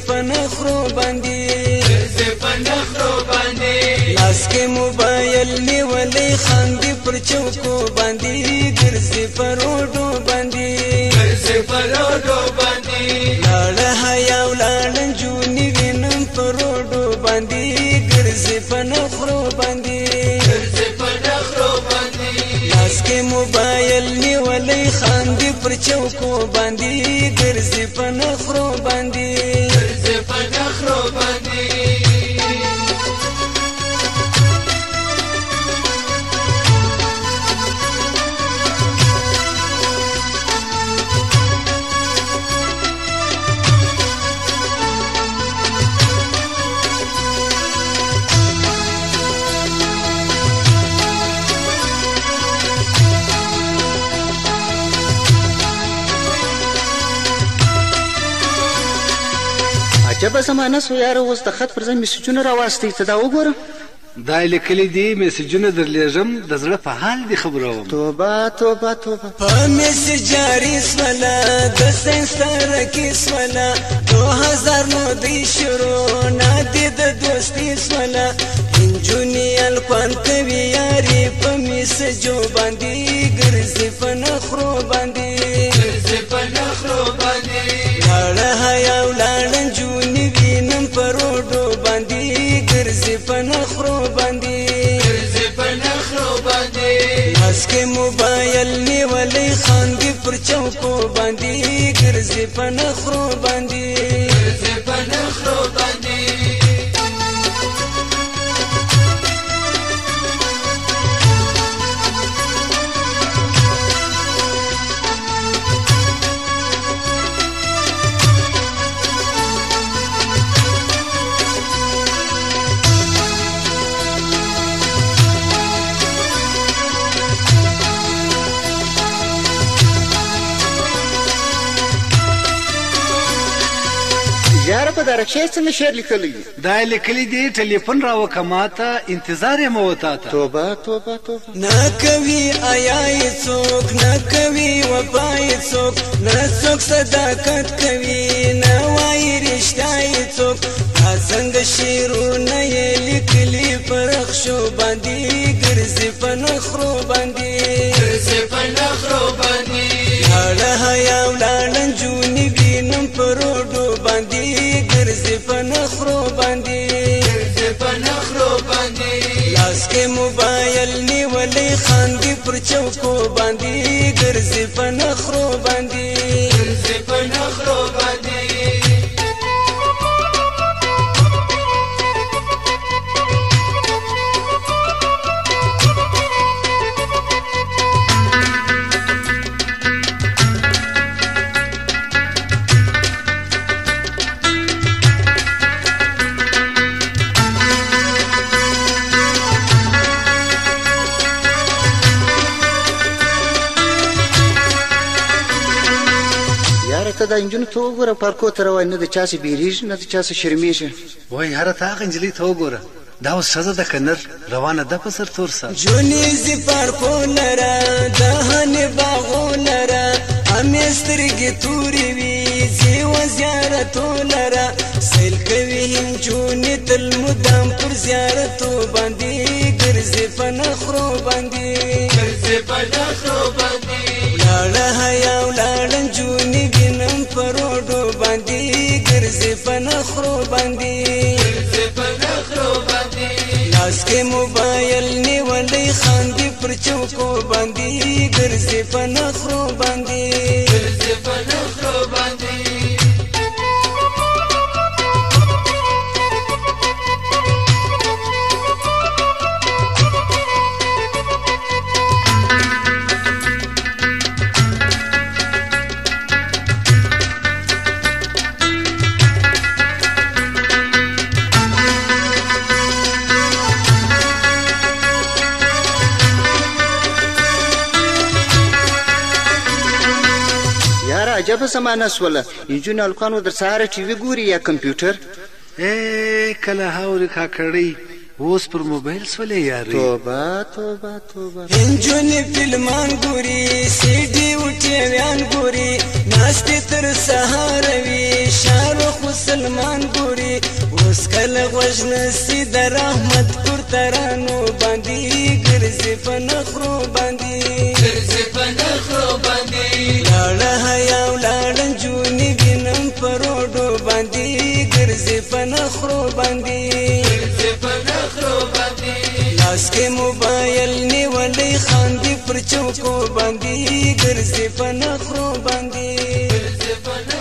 په نخرو باندې لاس کې موبایل نیولې خاندي پر چوکو باندې ګرځي په روډو باندې لاړه حیا ولاړه نجونې وینم په روډو باندې ګرځي په نخرو باندې لاس کې موبایل نیولې خاندي پر چوکو باندې ګرځي په نخرو باندې عجبه زمانه سو یاره اوس د خط پر ځای میسجونه راواستئ ته دا وګوره دا لیکلي دي میسجونه درلیږم د زړه په حال دي خبروم توبه توبه توبه په میسج جاري سوله د ساینس ترقي سوله 2000 نو دی شروع نادي د دوستي سوله انجونی الکوان کوي یاري په میسجو باندې ګرځي په نخرو باندې لاړه حیا ولاړه نجونې وینم په روډو باندې ګرځي په نخرو باندې لاس کې موبایل نیولې خاندي پر چوکو باندې ګرځي په نخرو باندې یاره په درکشې څنګه شعر لیکلی دي دا لیکلي دي ټلیفون راوکه ماته انتظار یم وتا ته توبه توبه توبه نه کوي آیا یې څوک نه کوي وفا یې څوک نه څوک صداقت کوي نه وایي رښتیا یې څوک دا څنګه شعرونه یې لیکلي په رخشو باندې ګرځي په نخرو باندې لاړه حیا ولاړه نجونې وینم په روډو باندې ګرځي په نخرو باندې لاس کې موبایل نیولې خاندي پر چوکو باندې ګرځي په نخرو باندې ته دا نجونو ته وګوره پارکو ته روان نه د چا څه بیریږي نه د چا څه شرمېږي وای یاره ته هغه نجلۍ ته وګوره دا اوس ښځه ده که نر روانه ده په سرتور سر جونې زی پارکو لره دهنې باغو لره همې سترګې تورې وي زی و زیارتو لره سیل کوي نجونې تل مدام پر زیارتو باندې ګرځي په نخرو باندې لاړه حیا ولاړه نجونې وینم په روډو باندې ګرځي په نخرو باندې لاس کې موبایل نیولې خاندي پر چوکو باندې ګرځي په نخرو باندې عجبه زمانه سوله نجونې هلکانو در سهاره ټي وي ګوري یا کمپیوټر کله هاورې کاکړۍ اوس پر موبایل سولې یاري توبه توبه توبه انجونی فلمان ګوري سی ډي او ټیویان ګوري ناشته تر سهار وی شاروخ مسلمان ګوري اوس کله غوښنه سي د رحمت پر ترانو باندې ګرځي په نخرو باندې لاړه حیا ولاړه جونی وینم پروډو باندې ګرځي په نخرو باندې لاس کې موبایل نیولې خاندي پر چوکو باندې ګرځي په نخرو باندې